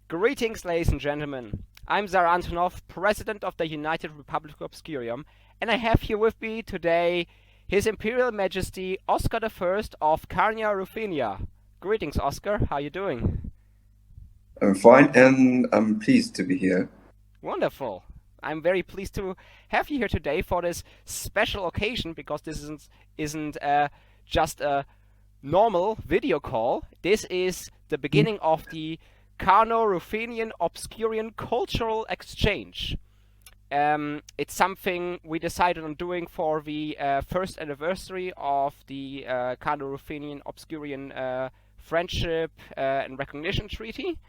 Greetings, ladies and gentlemen. I'm Tsar Antonov, President of the United Republic of Obscurium, and I have here with me today His Imperial Majesty Oscar I of Karnia-Ruthenia. Greetings, Oscar. How are you doing? I'm fine, and I'm pleased to be here. Wonderful. I'm very pleased to have you here today for this special occasion because this isn't just a normal video call. This is the beginning of the Karno-Ruthenian-Obscurian cultural exchange. It's something we decided on doing for the first anniversary of the Karno-Ruthenian-Obscurian Friendship and Recognition Treaty.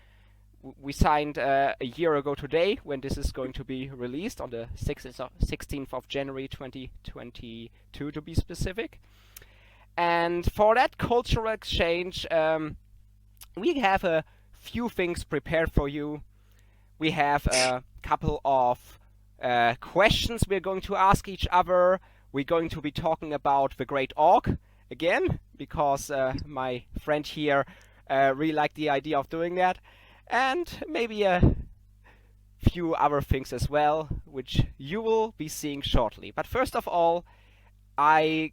We signed a year ago today, when this is going to be released on the 16th of January 2022 to be specific. And for that cultural exchange, we have a few things prepared for you. We have a couple of questions we're going to ask each other. We're going to be talking about the Great Orc again, because my friend here really liked the idea of doing that. And maybe a few other things as well, which you will be seeing shortly. But first of all, an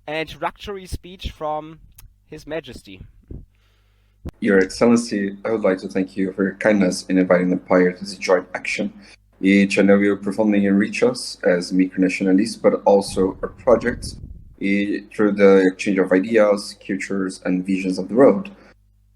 introductory speech from His Majesty. Your Excellency, I would like to thank you for your kindness in inviting the Empire to this joint action. Each and every will profoundly enrich us as micronationalists, but also our projects through the exchange of ideas, cultures, and visions of the world.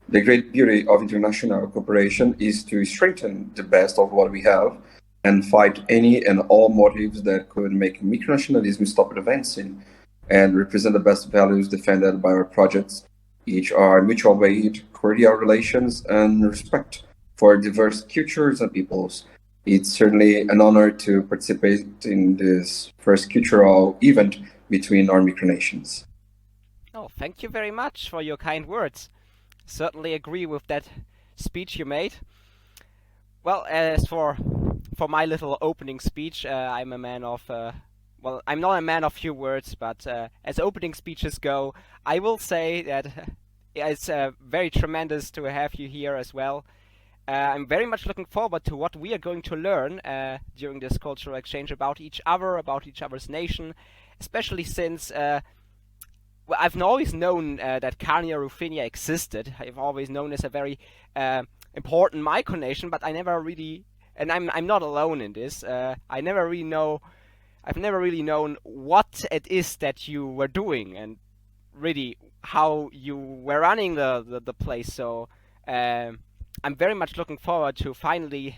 The great beauty of international cooperation is to strengthen the best of what we have and fight any and all motives that could make micronationalism stop advancing and represent the best values defended by our projects, each are mutual aid, cordial relations, and respect for diverse cultures and peoples. It's certainly an honor to participate in this first cultural event between our micronations. Oh, thank you very much for your kind words. Certainly agree with that speech you made. Well, as for my little opening speech, I'm a man of well, I'm not a man of few words, but as opening speeches go, I will say that it's very tremendous to have you here as well. I'm very much looking forward to what we are going to learn during this cultural exchange about each other, about each other's nation, especially since well, I've always known that Karnia-Ruthenia existed. I've always known as a very important micronation, but I never really, and I'm not alone in this. I've never really known what it is that you were doing and really how you were running the place. So I'm very much looking forward to finally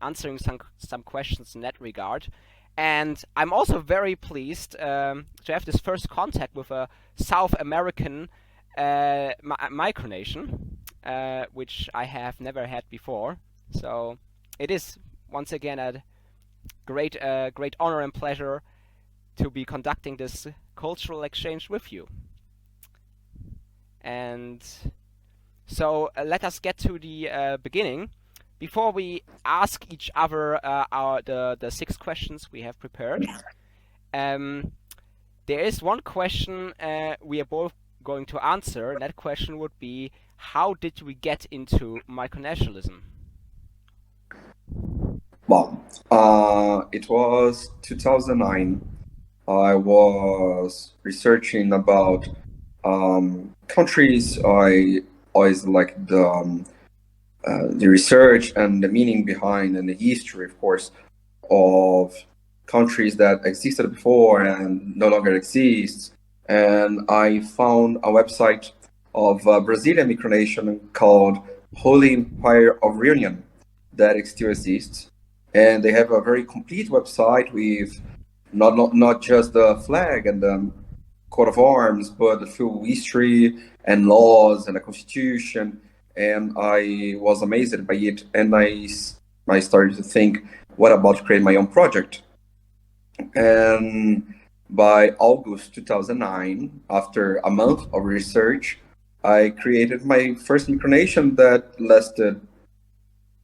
answering some questions in that regard. And I'm also very pleased to have this first contact with a South American micronation, which I have never had before. So it is once again a great honor and pleasure to be conducting this cultural exchange with you. And so let us get to the beginning. Before we ask each other the 6 questions we have prepared, there is one question we are both going to answer, and that question would be, how did we get into micronationalism? Well, it was 2009. I was researching about countries. I always like the research and the meaning behind and the history, of course, of countries that existed before and no longer exist. And I found a website of a Brazilian micronation called Holy Empire of Reunion that still exists. And they have a very complete website with not just the flag and the coat of arms, but the full history and laws and the constitution. And I was amazed by it, and I started to think, what about create my own project? And by August 2009, after a month of research, I created my first micronation that lasted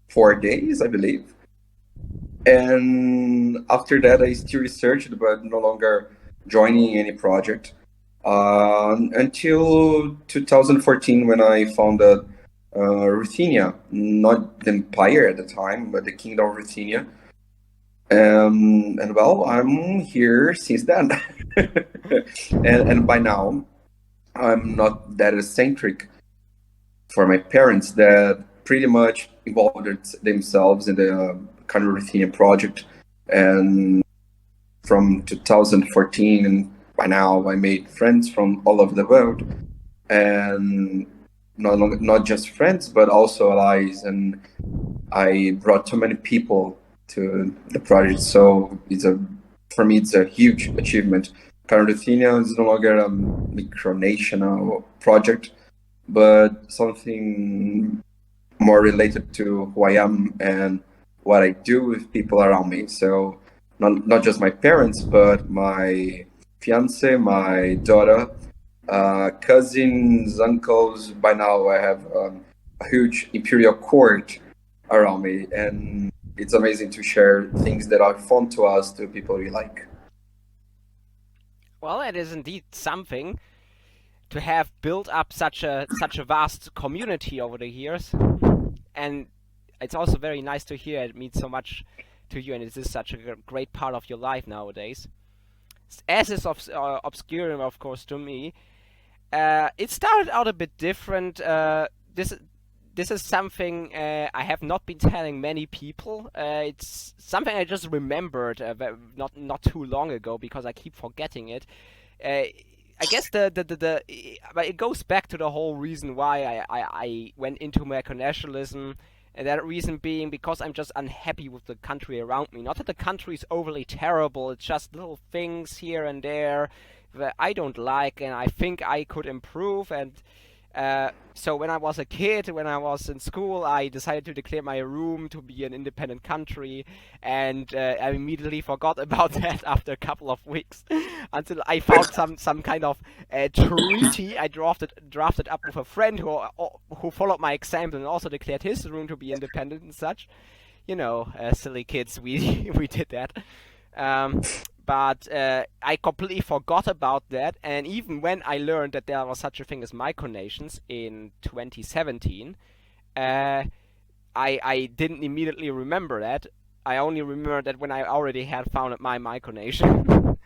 4 days, I believe. And after that, I still researched, but no longer joining any project until 2014, when I found Ruthenia, not the empire at the time, but the kingdom of Ruthenia. And well, I'm here since then. And by now, I'm not that eccentric for my parents that pretty much involved themselves in the Karno-Ruthenian project. And from 2014, and by now, I made friends from all over the world. And not just friends, but also allies. And I brought too many people to the project. So for me, it's a huge achievement. Karno-Ruthenia is no longer a micronational project, but something more related to who I am and what I do with people around me. So not just my parents, but my fiance, my daughter, cousins, uncles. By now, I have a huge imperial court around me, and it's amazing to share things that are fun to us to people we like. Well, it is indeed something to have built up such a vast community over the years, and it's also very nice to hear it means so much to you, and it is such a great part of your life nowadays. As is Obscurium, of course, to me. It started out a bit different. This is something I have not been telling many people. It's something I just remembered not too long ago because I keep forgetting it. I guess but it goes back to the whole reason why I went into micronationalism, and that reason being because I'm just unhappy with the country around me. Not that the country is overly terrible, it's just little things here and there that I don't like and I think I could improve. And so when I was a kid, when I was in school, I decided to declare my room to be an independent country, and I immediately forgot about that after a couple of weeks until I found some kind of treaty. I drafted up with a friend who followed my example and also declared his room to be independent and such. You know, silly kids, we we did that. Um, but I completely forgot about that, and even when I learned that there was such a thing as micronations in 2017, I didn't immediately remember that. I only remember that when I already had founded my micronation.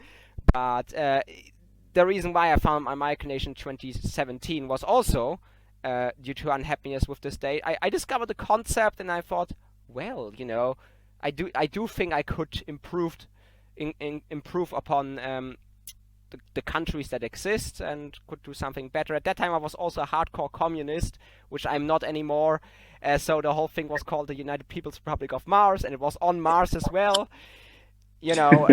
But the reason why I found my micronation 2017 was also due to unhappiness with the state. I discovered the concept and I thought, well, you know, I do think I could improve upon the countries that exist and could do something better. At that time, I was also a hardcore communist, which I'm not anymore. So the whole thing was called the United People's Republic of Mars, and it was on Mars as well. You know,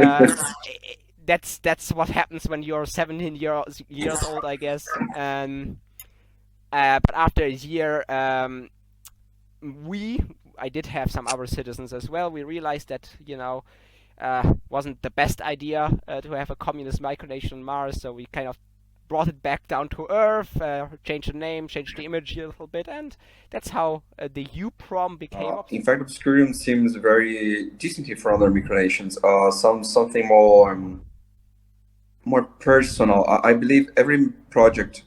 that's what happens when you're 17 years old, I guess. But after a year, I did have some other citizens as well. We realized that, you know, wasn't the best idea to have a communist micronation on Mars, so we kind of brought it back down to Earth, changed the name, changed the image a little bit, and that's how the UPROM became. In fact, Obscurium seems very distinctive from other micronations. Something more personal. I believe every project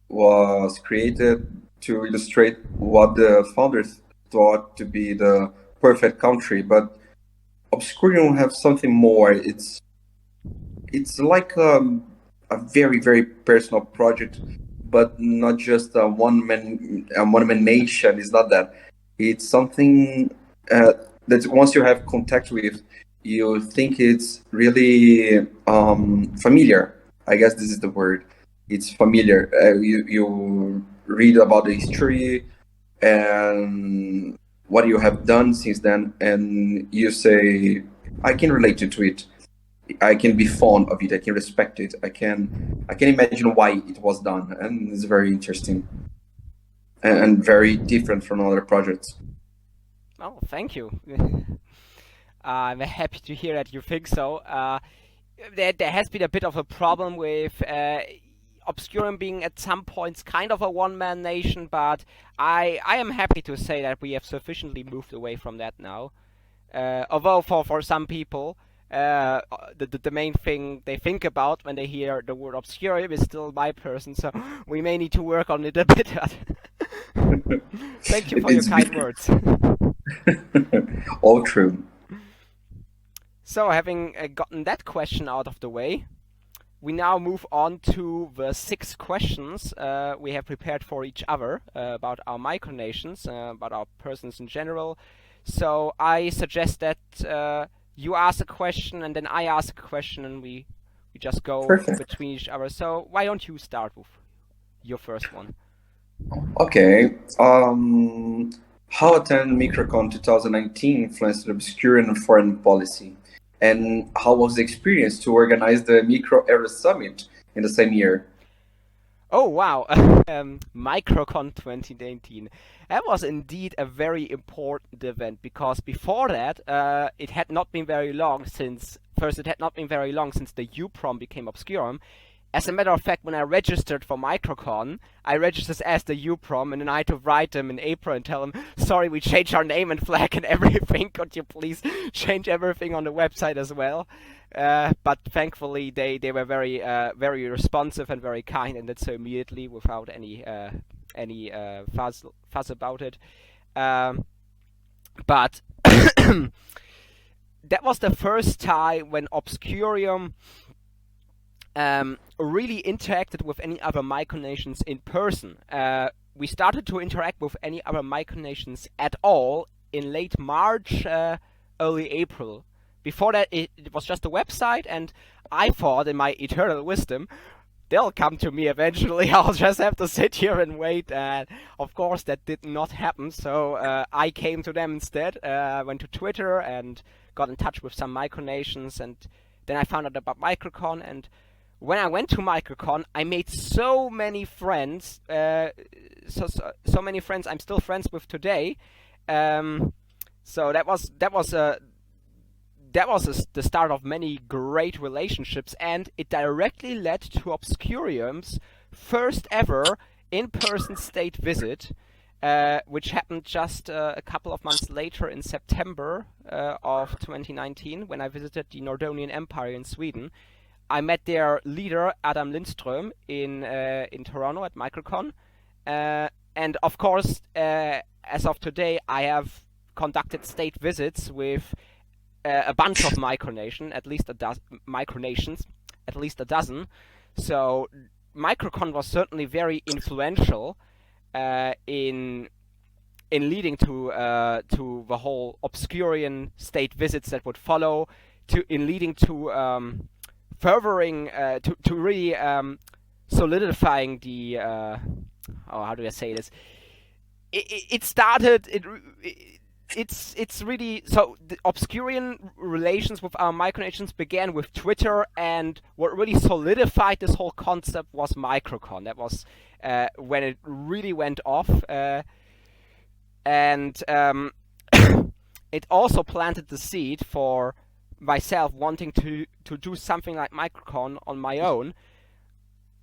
was created to illustrate what the founders thought to be the perfect country, but Obscurium have something more. It's like a very personal project, but not just a one man nation. It's not that. It's something that once you have contact with, you think it's really familiar. I guess this is the word. It's familiar. You read about the history and what you have done since then, and you say, I can relate to it. I can be fond of it. I can respect it. I can imagine why it was done, and it's very interesting and very different from other projects. Oh, thank you. I'm happy to hear that you think so. There has been a bit of a problem with Obscurium being at some points kind of a one-man nation, but I am happy to say that we have sufficiently moved away from that now. Although for some people, the main thing they think about when they hear the word Obscurium is still my person, so we may need to work on it a bit. Thank you for your kind words. All true. So, having gotten that question out of the way, we now move on to the 6 questions we have prepared for each other about our micronations, about our persons in general. So I suggest that you ask a question and then I ask a question and we just go Perfect. between each other. So why don't you start with your first one? Okay. How attend Microcon 2019 influenced the Obscurian foreign policy? And how was the experience to organize the Micro Era Summit in the same year? Oh wow, Microcon 2019. That was indeed a very important event because before that, it had not been very long since the UPROM became Obscurium. As a matter of fact, when I registered for Microcon, I registered as the UPROM, and then I had to write them in April and tell them, sorry, we changed our name and flag and everything. Could you please change everything on the website as well? But thankfully, they were very responsive and very kind, and did so immediately without any fuss about it. But that was the first time when Obscurium really interacted with any other micronations in person. We started to interact with any other micronations at all in late March, early April. Before that, it was just a website, and I thought, in my eternal wisdom, they'll come to me eventually. I'll just have to sit here and wait. And of course, that did not happen. So I came to them instead. Went to Twitter and got in touch with some micronations, and then I found out about Microcon. And when I went to Microcon, I made so many friends. So many friends I'm still friends with today. So that was the start of many great relationships, and it directly led to Obscurium's first ever in-person state visit, which happened just a couple of months later in September of 2019, when I visited the Nordonian Empire in Sweden. I met their leader, Adam Lindström, in Toronto at Microcon, and of course, as of today, I have conducted state visits with a bunch of micronations, at least a dozen. So Microcon was certainly very influential in leading to the whole Obscurian state visits that would follow, in leading to furthering to really solidifying the how do I say this? It started. It's really so. The Obscurian relations with our micronations began with Twitter, and what really solidified this whole concept was Microcon. That was when it really went off, and it also planted the seed for myself wanting to do something like Microcon on my own.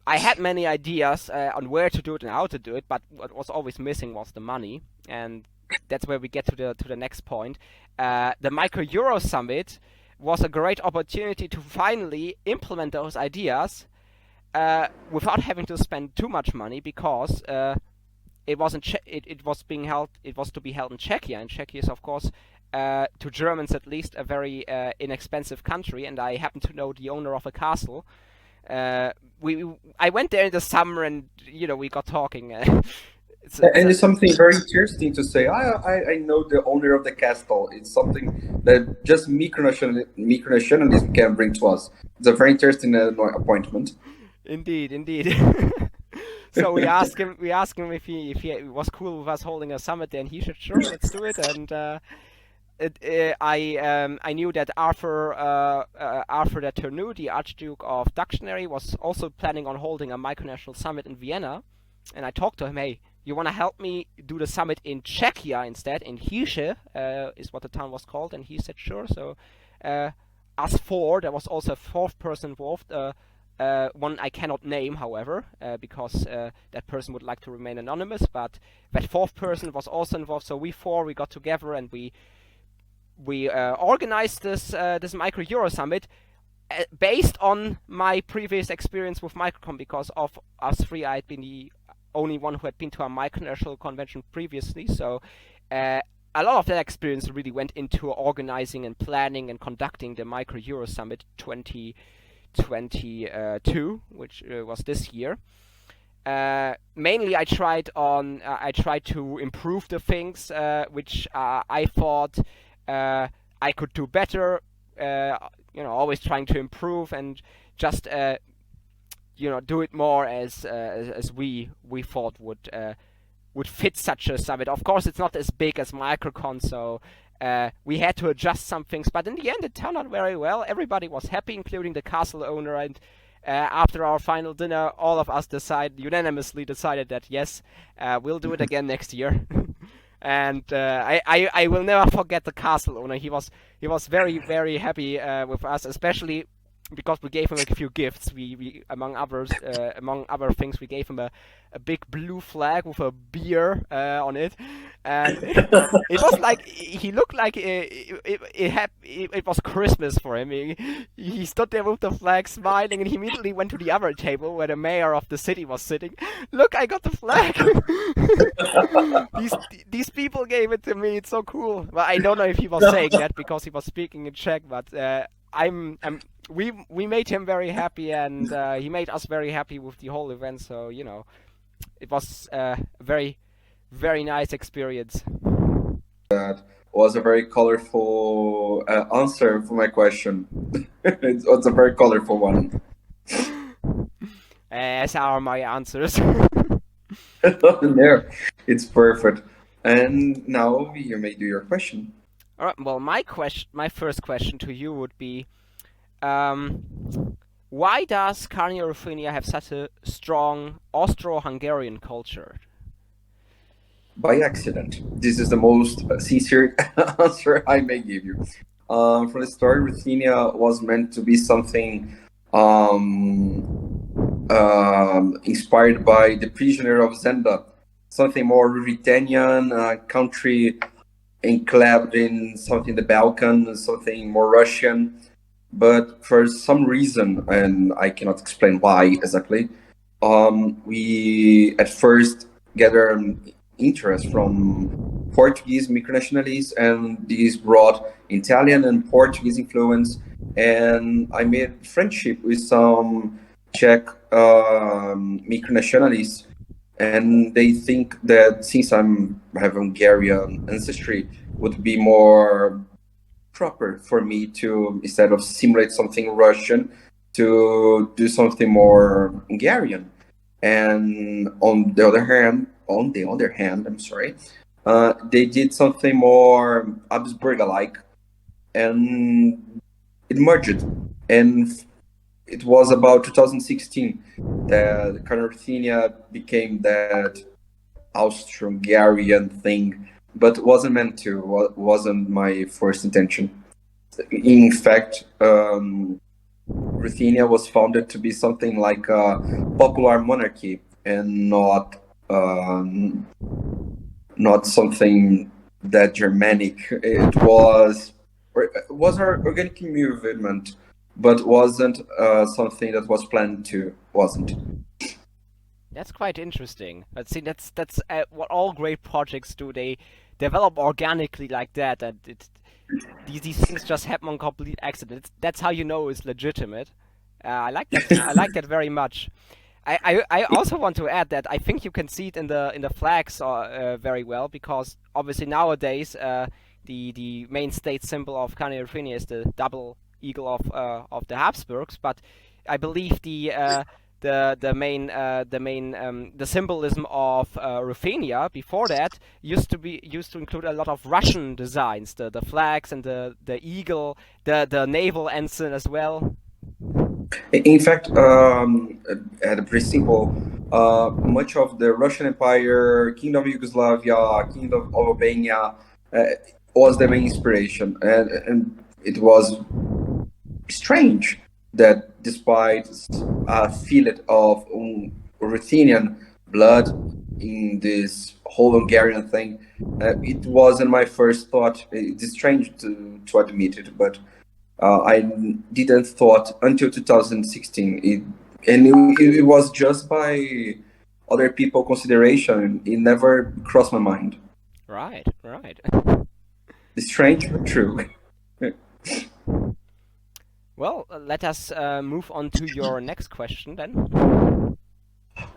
I had many ideas on where to do it and how to do it, but what was always missing was the money, and that's where we get to the next point. The Micro Euro Summit was a great opportunity to finally implement those ideas without having to spend too much money, because it was to be held in Czechia, and Czechia is, of course, to Germans at least, a very inexpensive country, and I happen to know the owner of a castle. I went there in the summer, and we got talking. It's something very interesting to say. I know the owner of the castle. It's something that just micronationalism can bring to us. It's a very interesting appointment. Indeed. So we asked him if he was cool with us holding a summit there, and he said, sure, let's do it. And I knew that Arthur de Tourneux, the Archduke of Duxbury, was also planning on holding a micronational summit in Vienna, and I talked to him, hey, you want to help me do the summit in Czechia instead, in Hiše, is what the town was called, and he said sure. So us four, there was also a fourth person involved, one I cannot name, however, because that person would like to remain anonymous, but that fourth person was also involved. So we got together, and we organized this Micro Euro Summit based on my previous experience with Microcon. Because of us three, I had been only one who had been to a micronational convention previously, so a lot of that experience really went into organizing and planning and conducting the Micro Euro Summit 2022, which was this year. Mainly, I tried to improve the things which I thought I could do better. Always trying to improve and just do it more as we thought would fit such a summit. Of course, it's not as big as Microcon, so we had to adjust some things. But in the end, it turned out very well. Everybody was happy, including the castle owner, and after our final dinner, all of us unanimously decided that yes, we'll do it again next year. And I will never forget the castle owner. He was very, very happy with us, especially because we gave him a few gifts. We among other things, we gave him a big blue flag with a beer on it, and it was like he looked like it was Christmas for him. He stood there with the flag, smiling, and he immediately went to the other table where the mayor of the city was sitting. Look, I got the flag. These people gave it to me. It's so cool. Well, I don't know if he was saying that because he was speaking in Czech, but we made him very happy, and he made us very happy with the whole event. So it was a very, very nice experience. That was a very colorful answer for my question. It was a very colorful one. As are my answers. There, it's perfect. And now you may do your question. All right. Well, my first question to you would be, why does Karnia-Ruthenia have such a strong Austro-Hungarian culture? By accident. This is the most sincere answer I may give you. From the start, Ruthenia was meant to be something inspired by The Prisoner of Zenda, something more Ruthenian, country enclaved in something the Balkans, something more Russian. But for some reason, and I cannot explain why exactly, we at first gathered interest from Portuguese micronationalists, and these brought Italian and Portuguese influence, and I made friendship with some Czech micronationalists, and they think that since I have Hungarian ancestry, would be more proper for me to, instead of simulate something Russian, to do something more Hungarian. And on the other hand, I'm sorry, they did something more Habsburg-like, and it merged. And it was about 2016 that Karno-Ruthenia became that Austro-Hungarian thing, but wasn't meant to, wasn't my first intention. In fact, Ruthenia was founded to be something like a popular monarchy and not something that Germanic. It was our organic movement, but wasn't something that was planned to. Wasn't. That's quite interesting. But see, that's what all great projects do. They develop organically like that, and these things just happen on complete accident. That's how you know it's legitimate. I like that. I like that very much. I also want to add that I think you can see it in the flags very well, because obviously nowadays the main state symbol of Karnia-Ruthenia is the double eagle of the Habsburgs, but I believe the symbolism of Ruthenia before that used to include a lot of Russian designs, the flags and the eagle, the naval ensign as well. In fact, at a pretty simple, much of the Russian Empire, Kingdom of Yugoslavia, Kingdom of Albania was the main inspiration, and it was strange that despite a fillet of Ruthenian blood in this whole Hungarian thing, it wasn't my first thought. It's strange to admit it, but I didn't thought until 2016. It was just by other people consideration. It never crossed my mind. Right, right. It's strange, but true. Well, let us move on to your next question then.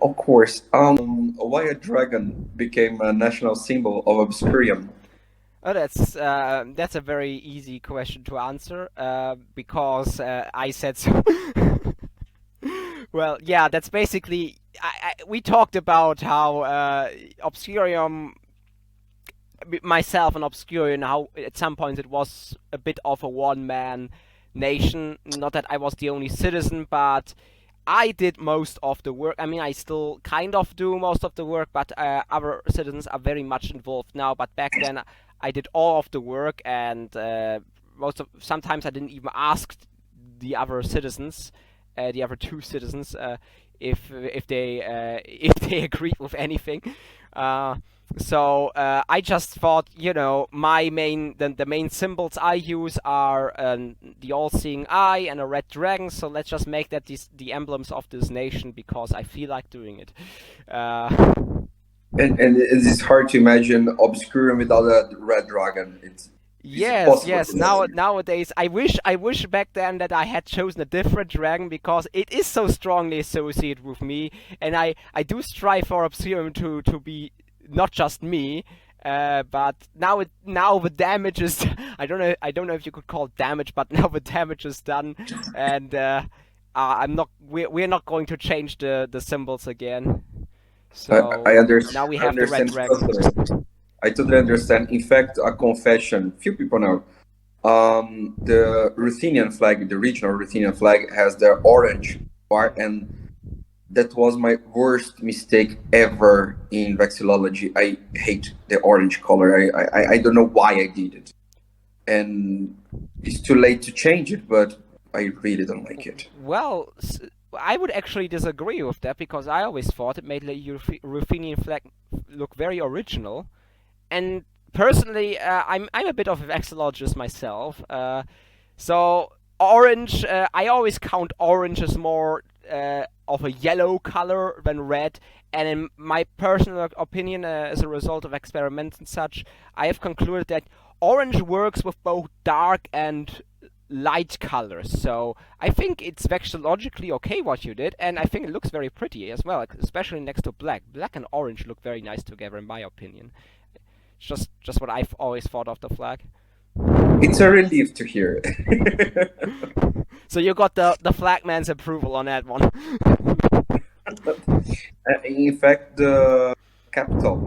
Of course. Why a dragon became a national symbol of Obscurium? Oh, that's a very easy question to answer, because I said so. Well, yeah, that's basically. We talked about how Obscurium, myself and Obscurium, how at some points it was a bit of a one-man nation. Not that I was the only citizen, but I did most of the work. I mean, I still kind of do most of the work, but other citizens are very much involved now. But back then, I did all of the work, and sometimes I didn't even ask the other citizens, the other two citizens, if they if they agreed with anything. So I just thought, the main symbols I use are the all-seeing eye and a red dragon. So let's just make that the emblems of this nation, because I feel like doing it. And it's hard to imagine Obscurium without a red dragon. Yes. Nowadays, I wish back then that I had chosen a different dragon, because it is so strongly associated with me, and I do strive for Obscurium to be not just me, but now the damage is I don't know if you could call it damage, but now the damage is done, and we're not going to change the symbols again. So I understand. now we have the red dragon. Totally. I totally understand. In fact, a confession. Few people know. The Ruthenian flag, the regional Ruthenian flag, has the orange part, and that was my worst mistake ever in vexillology. I hate the orange color. I don't know why I did it, and it's too late to change it. But I really don't like it. Well, I would actually disagree with that, because I always thought it made the Ruthenian flag look very original. And personally, I'm a bit of a vexillologist myself. So orange, I always count orange as more of a yellow color than red. And in my personal opinion, as a result of experiments and such, I have concluded that orange works with both dark and light colors. So I think it's vexillologically okay what you did, and I think it looks very pretty as well, especially next to black. Black and orange look very nice together, in my opinion. It's just what I've always thought of the flag. It's a relief to hear. So you got the flagman's approval on that one. In fact, the capital,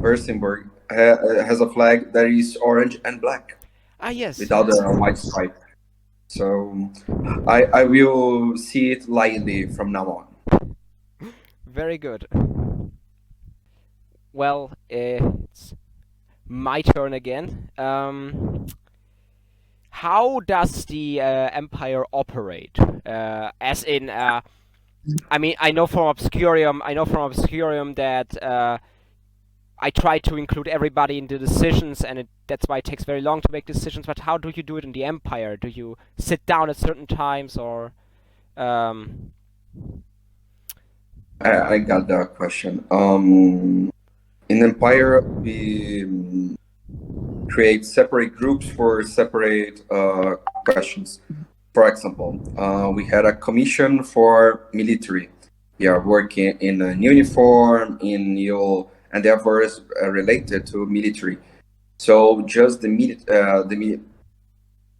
Versenburg, has a flag that is orange and black. Ah, yes. Without a white stripe. So I will see it lightly from now on. Very good. Well, it's my turn again. How does the empire operate? As in, I mean, I know from Obscurium that I try to include everybody in the decisions, and that's why it takes very long to make decisions. But how do you do it in the Empire? Do you sit down at certain times, or? I got that question. In Empire, we create separate groups for separate questions. For example, we had a commission for military. We are working in a uniform, in your endeavors related to military. So just the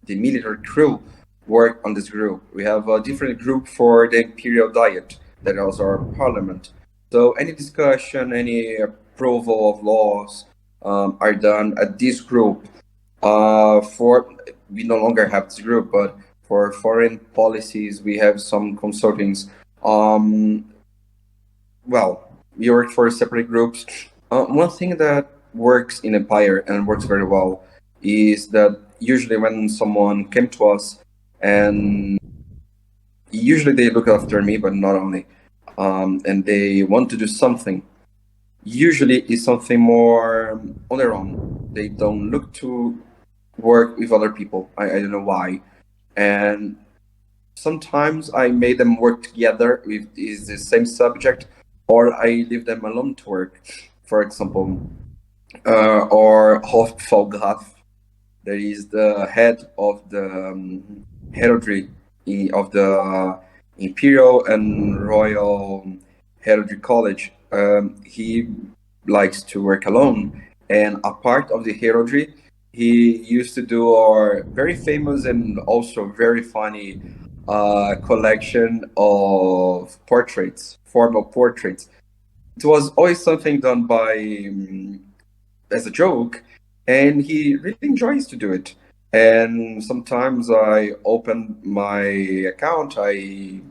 military crew work on this group. We have a different group for the imperial diet, that is our parliament. So any discussion, any approval of laws are done at this group. We no longer have this group, but for foreign policies, we have some consultings. Well, we work for separate groups. One thing that works in Empire and works very well is that usually when someone came to us, and usually they look after me, but not only, and they want to do something, usually it's something more on their own. They don't look to work with other people. I don't know why. And sometimes I made them work together with the same subject. or I leave them alone to work. For example, or Hofpfalgraf, that is the head of the heraldry of the Imperial and Royal Heraldry College. He likes to work alone, and a part of the heraldry he used to do our very famous and also very funny collection of portraits, formal portraits. It was always something done by as a joke, and he really enjoys to do it. And sometimes I open my account. I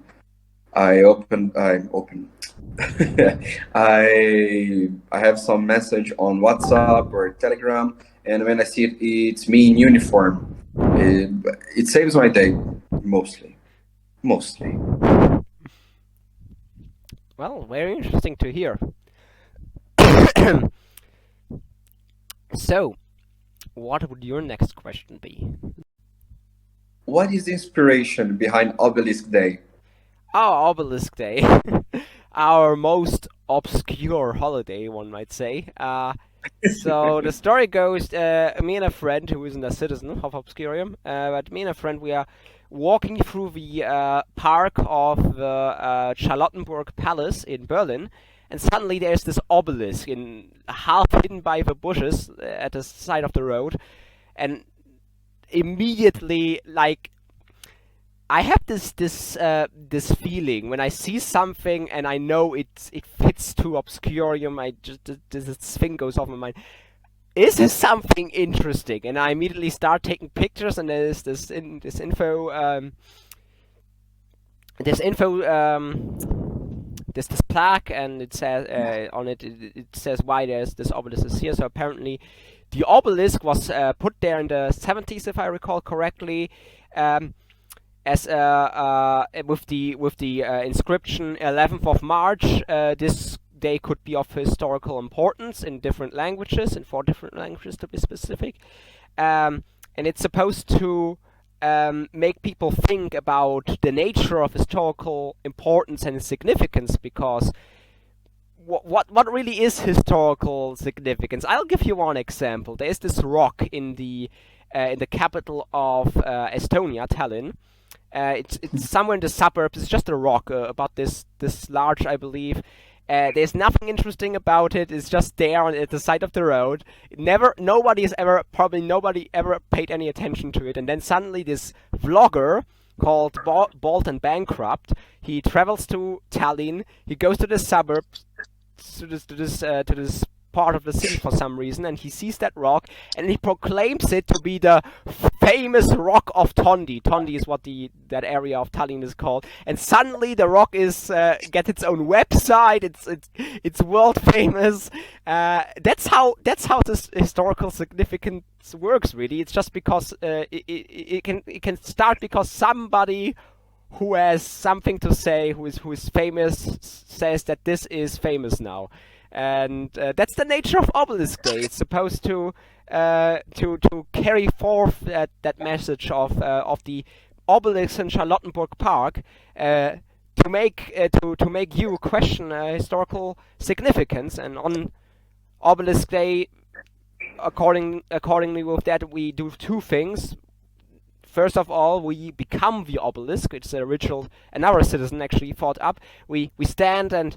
open. I open. I have some message on WhatsApp or Telegram, and when I see it, it's me in uniform. It saves my day mostly. Mostly. Well, very interesting to hear. So, what would your next question be? What is the inspiration behind Obelisk Day? Our Obelisk Day. Our most obscure holiday, one might say. So the story goes, me and a friend who isn't a citizen of Obscurium, but me and a friend, we are walking through the park of the Charlottenburg Palace in Berlin, and suddenly there's this obelisk in half hidden by the bushes at the side of the road, and immediately, like, I have this feeling when I see something and I know it fits to Obscurium. I just this thing goes off my mind. Is this something interesting? And I immediately start taking pictures. And there's this info. There's this plaque, and it says on it. It says why there's this obelisk is here. So apparently, the obelisk was put there in the 70s, if I recall correctly. As with the inscription 11th of March, this day could be of historical importance in different languages, in 4 different languages to be specific, and it's supposed to make people think about the nature of historical importance and significance, because what really is historical significance? I'll give you one example. There is this rock in the capital of Estonia, Tallinn. It's somewhere in the suburbs. It's just a rock about this large, I believe. There's nothing interesting about it. It's just there at the side of the road. Nobody ever paid any attention to it. And then suddenly this vlogger called Bald and Bankrupt, he travels to Tallinn. He goes to the suburbs, to this part of the city for some reason, and he sees that rock, and he proclaims it to be the famous rock of Tondi. Tondi is what that area of Tallinn is called, and suddenly the rock is gets its own website. It's world famous. That's how this historical significance works. Really, it's just because it can start because somebody who has something to say, who is famous, says that this is famous now. And that's the nature of Obelisk Day. It's supposed to carry forth that message of the obelisk in Charlottenburg Park, to make you question historical significance. And on Obelisk Day, accordingly with that, we do 2 things. First of all, we become the obelisk. It's a ritual another citizen actually thought up. We stand and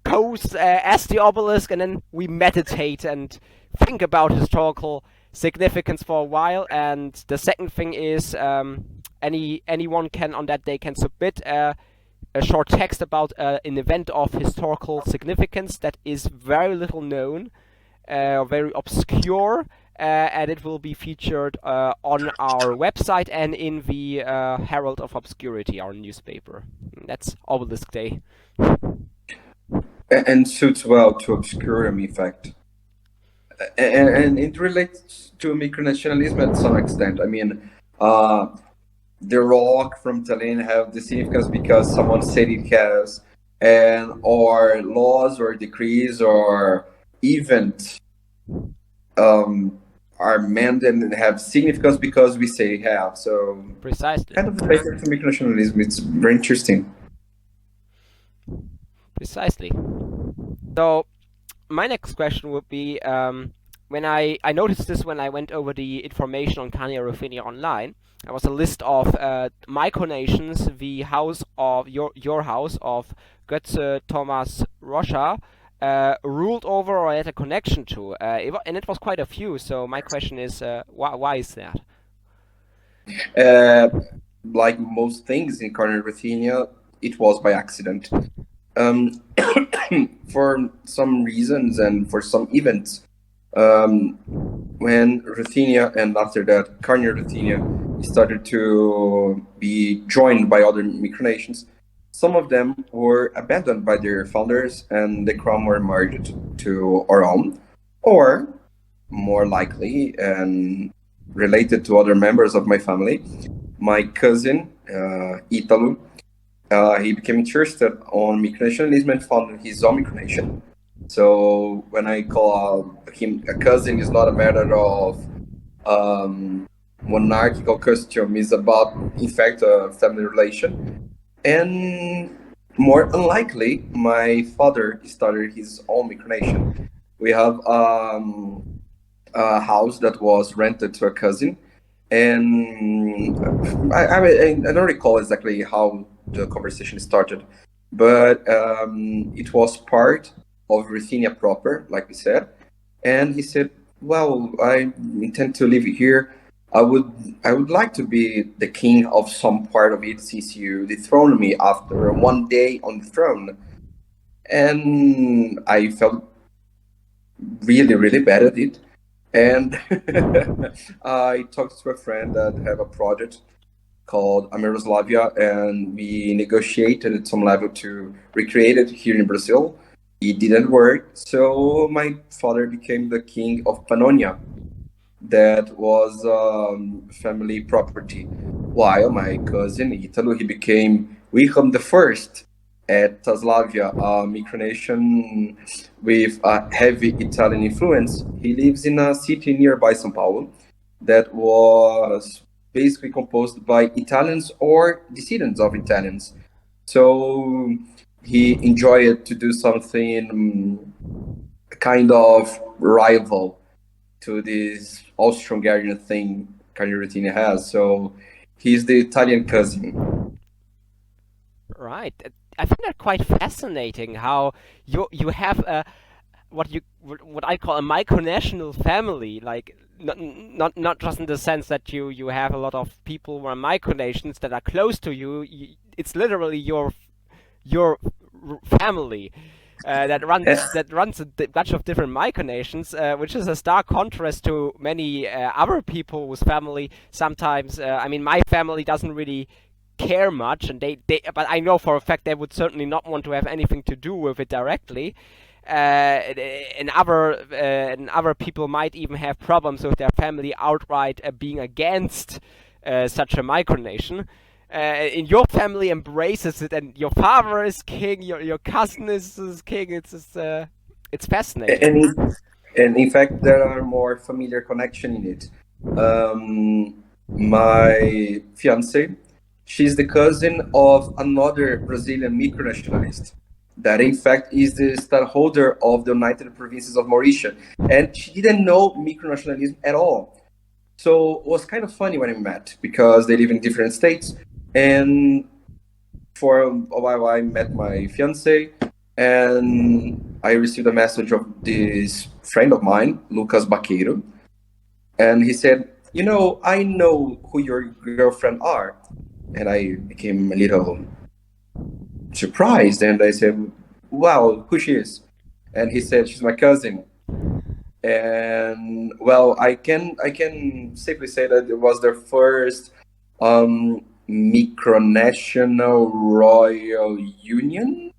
pose as the obelisk, and then we meditate and think about historical significance for a while. And the second thing is, anyone can on that day can submit a short text about an event of historical significance that is very little known, very obscure, and it will be featured on our website and in the Herald of Obscurity, our newspaper. That's Obelisk Day. And suits well to Obscurium effect. And it relates to micronationalism at some extent. I mean, the rock from Tallinn have the significance because someone said it has, and or laws or decrees or events are meant and have significance because we say have. So precisely, kind of related to micronationalism. It's very interesting. Precisely. So my next question would be, when I noticed this when I went over the information on Karnia-Ruthenia online. There was a list of micronations, the house of your house of Götze Thomas Rocha ruled over or had a connection to, and it was quite a few. So my question is, why is that? Like most things in Karno-Ruthenia, it was by accident. Um, for some reasons and for some events, when Ruthenia and after that Karnia-Ruthenia started to be joined by other micronations, some of them were abandoned by their founders and the crown were merged to our own, or more likely and related to other members of my family, my cousin Italo, he became interested on micronationalism and founded his own micronation. So when I call him a cousin, it's not a matter of monarchical custom. It's about, in fact, a family relation. And more unlikely, my father started his own micronation. We have a house that was rented to a cousin, and I don't recall exactly how the conversation started, but it was part of Ruthenia proper, like we said. And he said, "Well, I intend to live here. I would like to be the king of some part of it since you dethroned me after one day on the throne." And I felt really, really bad at it. And I talked to a friend that have a project called Ameroslavia, and we negotiated at some level to recreate it here in Brazil. It didn't work, so my father became the king of Pannonia. That was family property. While my cousin Italo, he became Wilhelm the First at Taslavia, a micronation with a heavy Italian influence. He lives in a city nearby São Paulo that was basically composed by Italians or descendants of Italians. So he enjoyed to do something kind of rival to this Austro-Hungarian thing Karnia-Ruthenia has. So he's the Italian cousin. Right. I find that quite fascinating how you have a what I call a micronational family, like not just in the sense that you have a lot of people who are micronations that are close to you. It's literally your family that runs a bunch of different micronations, which is a stark contrast to many other people whose family sometimes. I mean, my family doesn't really care much, and but I know for a fact they would certainly not want to have anything to do with it directly. And other people might even have problems with their family outright being against such a micronation. And your family embraces it, and your father is king, your cousin is king. It's fascinating. And in fact, there are more familiar connection in it. My fiance, she's the cousin of another Brazilian micronationalist that in fact is the stadtholder of the United Provinces of Mauritius. And she didn't know micronationalism at all. So it was kind of funny when we met because they live in different states. And for a while, I met my fiance, and I received a message of this friend of mine, Lucas Baqueiro, and he said, I know who your girlfriend are. And I became a little surprised, and I said, wow, who she is? And he said, she's my cousin. And well, I can safely say that it was their first micronational royal union,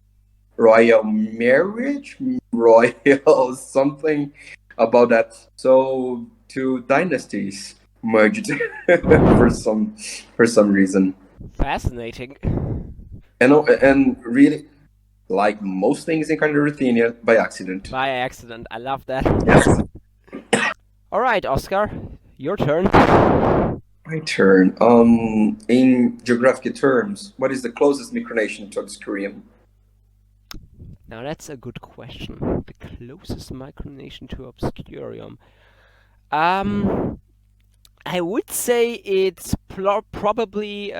royal marriage, royal something about that. So two dynasties merged for some reason. Fascinating. And really, like most things in Karno-Ruthenia, by accident. By accident. I love that. Yes. All right, Oscar, your turn. My turn. In geographic terms, what is the closest micronation to Obscurium? Now that's a good question. The closest micronation to Obscurium. I would say it's probably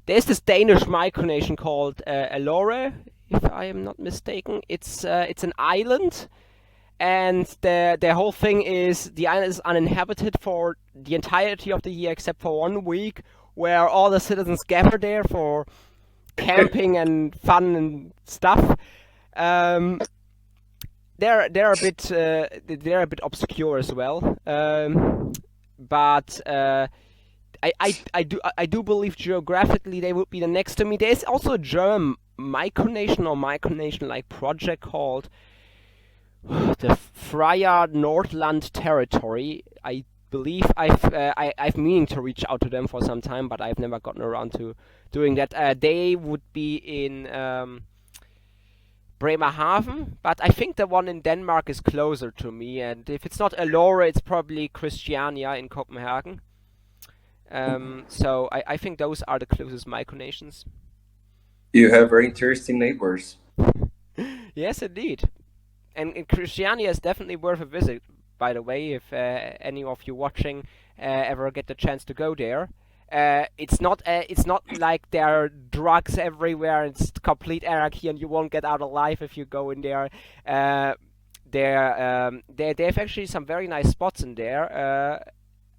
there's this Danish micronation called Allore, if I am not mistaken. It's an island, and the whole thing is the island is uninhabited for the entirety of the year except for 1 week, where all the citizens gather there for camping and fun and stuff. They're a bit obscure as well, but I do believe geographically they would be the next to me. There's also a German micronation or micronation-like project called the Freya Nordland Territory. I believe I've meaning to reach out to them for some time, but I've never gotten around to doing that. They would be in Bremerhaven, but I think the one in Denmark is closer to me. And if it's not Allure, it's probably Christiania in Copenhagen. So I think those are the closest micronations. You have very interesting neighbors. Yes, indeed. And Christiania is definitely worth a visit, by the way, if any of you watching ever get the chance to go there. It's not like there are drugs everywhere. It's complete anarchy, and you won't get out alive if you go in there. They have actually some very nice spots in there,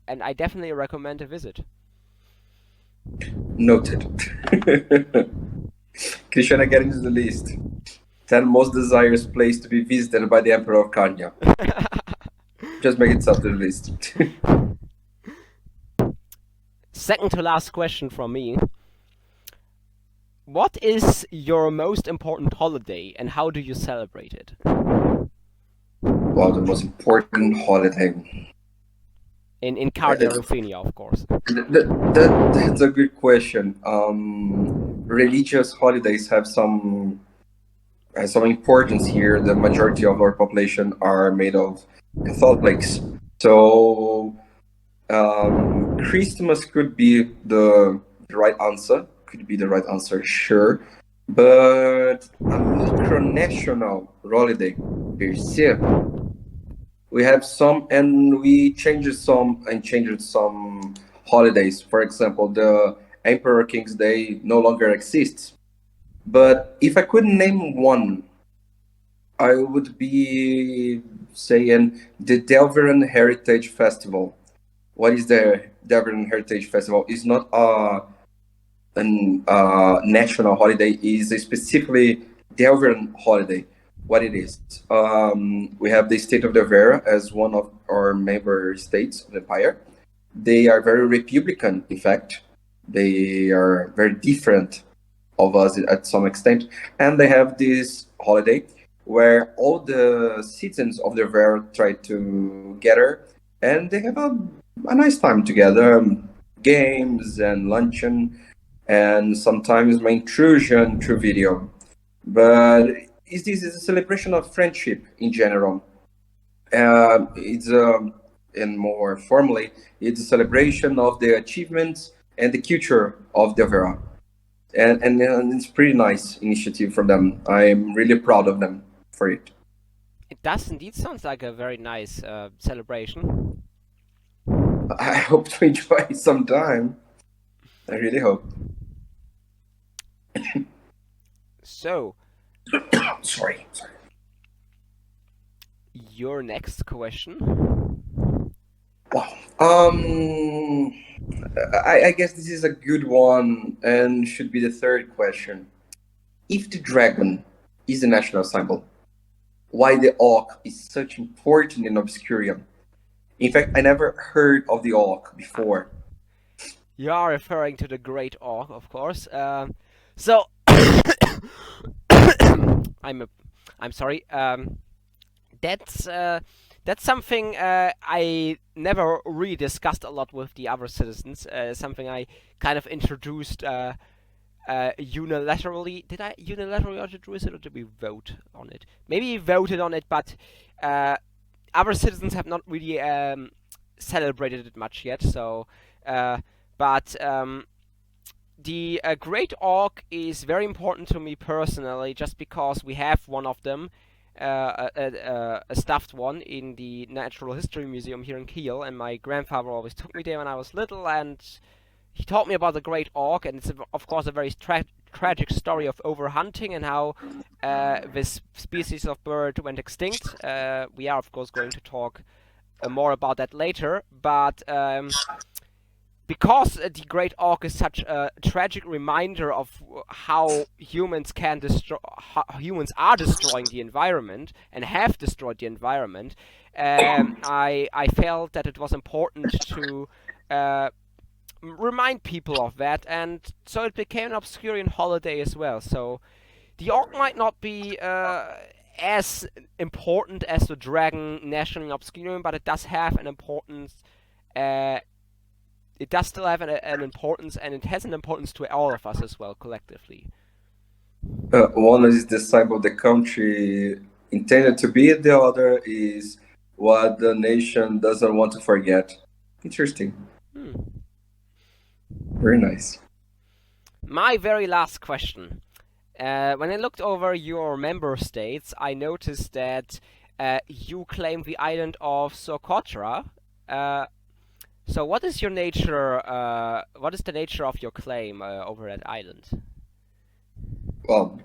and I definitely recommend a visit. Noted. Christiana, get into the list. 10 most desirous place to be visited by the Emperor of Karnia. Just make it up to the list. Second to last question from me. What is your most important holiday and how do you celebrate it? Wow, the most important holiday. In Karno-Ruthenia, of course. That's a good question. Religious holidays have some importance here. The majority of our population are made of Catholics. So Christmas could be the right answer. Could be the right answer, sure. But a micronational holiday per se. We have some, and we changed some holidays. For example, the Emperor King's Day no longer exists. But if I could name one, I would be saying the Delveran Heritage Festival. What is the Delveran Heritage Festival? It's not a national holiday. It's a specifically Delveran holiday. What it is. We have the state of Delaware as one of our member states of the empire. They are very republican, in fact. They are very different of us at some extent. And they have this holiday where all the citizens of Delaware try to gather and they have a nice time together, games and luncheon, and sometimes my intrusion through video. But this is a celebration of friendship in general. And more formally, it's a celebration of the achievements and the culture of Delvera. And it's a pretty nice initiative from them. I'm really proud of them for it. It does indeed sound like a very nice celebration. I hope to enjoy it sometime. I really hope. So, sorry. Your next question. Wow. I guess this is a good one and should be the third question. If the dragon is a national symbol, why the auk is such important in Obscurium? In fact, I never heard of the auk before. You are referring to the Great Auk, of course. So, I'm sorry. That's something I never really discussed a lot with the other citizens. Something I kind of introduced unilaterally. Did I unilaterally introduce it, or did we vote on it? Maybe we voted on it, but other citizens have not really celebrated it much yet. So, but the Great Auk is very important to me personally, just because we have one of them, a stuffed one, in the Natural History Museum here in Kiel, and my grandfather always took me there when I was little, and he taught me about the Great Auk, and it's of course a very tragic story of overhunting and how this species of bird went extinct. We are of course going to talk more about that later, but because the Great Auk is such a tragic reminder of how humans can destroy, how humans are destroying the environment and have destroyed the environment, I felt that it was important to remind people of that, and so it became an Obscurian holiday as well. So the Auk might not be as important as the Dragon National Obscurium, but it does have an importance. It does still have an importance, and it has an importance to all of us as well, collectively. One is the type of the country intended to be, the other is what the nation doesn't want to forget. Interesting. Very nice. My very last question. When I looked over your member states, I noticed that you claim the island of Socotra. So what is your nature? What is the nature of your claim over that island? Well,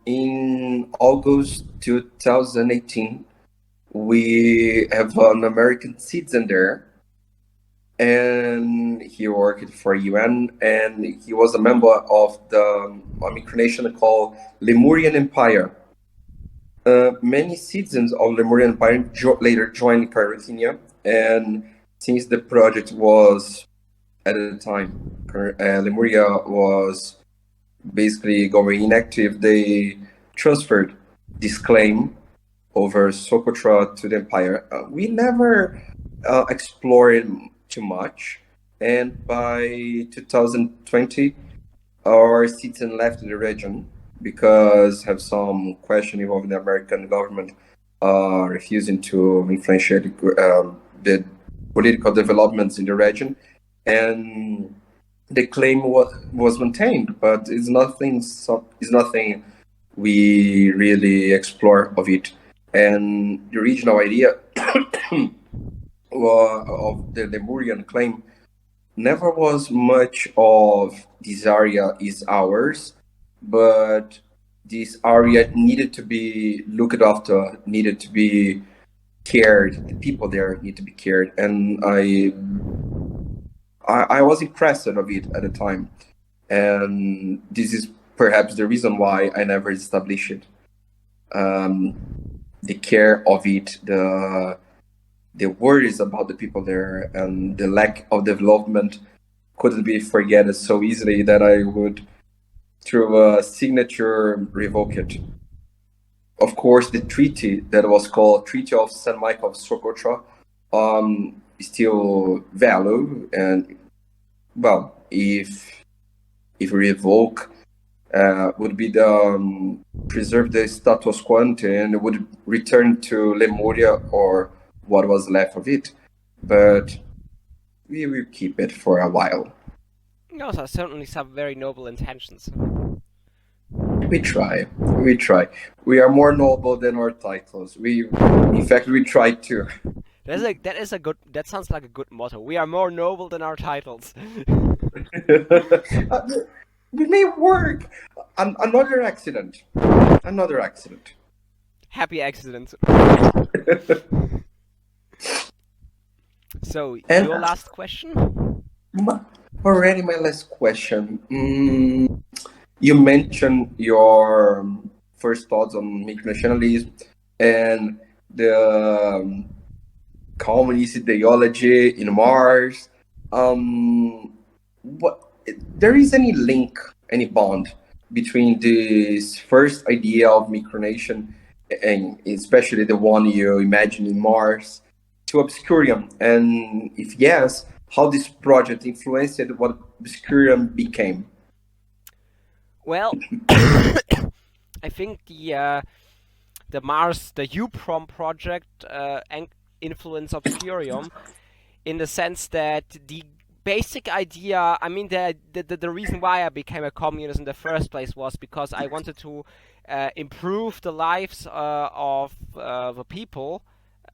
in August 2018, we have an American citizen there, and he worked for UN, and he was a member of the micronation called Lemurian Empire. Many citizens of Lemurian Empire later joined Ruthenia, and since the project was at the time, Lemuria was basically going inactive, they transferred this claim over Socotra to the empire. We never explored too much, and by 2020, our citizens left the region because have some question involving the American government refusing to influence the political developments in the region, and the claim was maintained, but it's nothing we really explore of it. And the original idea of the Lemurian claim never was much of this area is ours, but this area needed to be looked after, needed to be cared. The people there need to be cared, and I was impressed of it at the time, and this is perhaps the reason why I never established it. The care of it, the worries about the people there, and the lack of development couldn't be forgotten so easily that I would, through a signature, revoke it. Of course, the treaty that was called Treaty of St. Michael of Socotra still valid, and well, if revoke would be the preserve the status quo and would return to Lemuria or what was left of it, but we will keep it for a while. Those are certainly some very noble intentions. We try. We are more noble than our titles. In fact, we try to. That sounds like a good motto. We are more noble than our titles. We may work. Another accident. Happy accident. So, And your last question? already my last question. You mentioned your first thoughts on micronationalism and the communist ideology in Mars. There is any link, any bond between this first idea of micronation, and especially the one you imagine in Mars, to Obscurium? And if yes, how this project influenced what Obscurium became? Well, I think the UPROM project influenced Obscurium in the sense that the basic idea, I mean, the reason why I became a communist in the first place was because I wanted to improve the lives of the people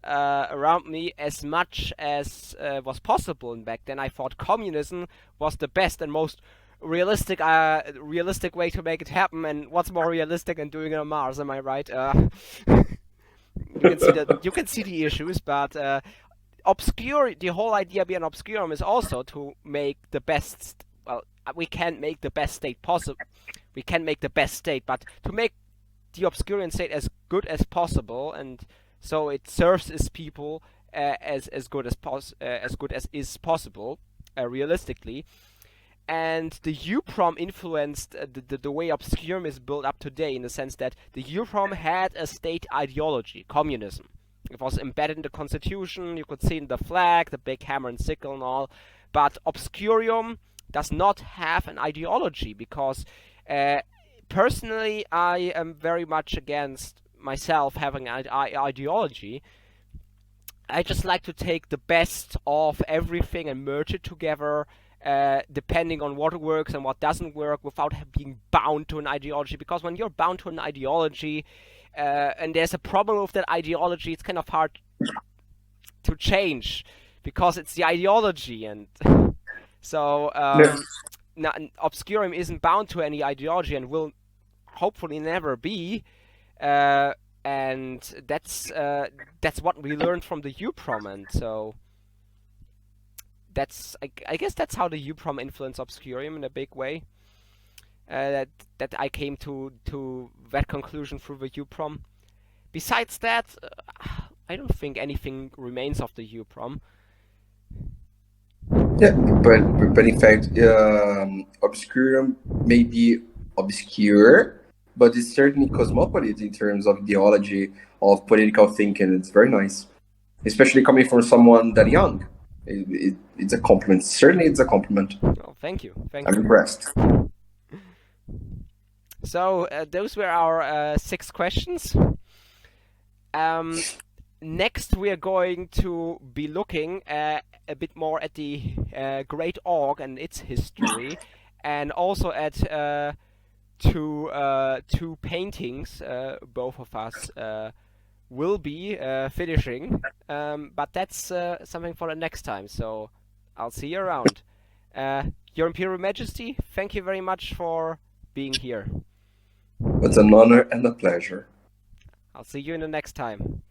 around me as much as was possible. And back then, I thought communism was the best and most realistic way to make it happen. And what's more realistic than doing it on Mars? Am I right? You can see the issues, but the whole idea behind Obscurium is also to make the best. Well, we can't make the best state possible. We can make the best state, but to make the Obscurian state as good as possible, and so it serves its people as good as is possible, realistically. And the EUPROM influenced the way Obscurium is built up today, in the sense that the EUPROM had a state ideology, communism. It was embedded in the constitution, you could see in the flag, the big hammer and sickle and all. But Obscurium does not have an ideology, because personally I am very much against myself having an ideology. I just like to take the best of everything and merge it together, depending on what works and what doesn't work, without being bound to an ideology. Because when you're bound to an ideology, and there's a problem with that ideology, it's kind of hard to change, because it's the ideology. And so Obscurium isn't bound to any ideology and will hopefully never be. And that's what we learned from the EUPROM, and so I guess that's how the EUPROM influenced Obscurium in a big way. That I came to that conclusion through the EUPROM. Besides that, I don't think anything remains of the EUPROM. Yeah, but in fact, Obscurium may be obscure, but it's certainly cosmopolitan in terms of ideology, of political thinking. It's very nice, especially coming from someone that young. It's a compliment. Certainly, it's a compliment. Oh, thank you. I'm impressed. So those were our 6 questions. Next, we are going to be looking a bit more at the Great Org and its history, and also at two paintings both of us will be finishing. But that's something for the next time. So I'll see you around. Your Imperial Majesty, thank you very much for being here. It's an honor and a pleasure. I'll see you in the next time.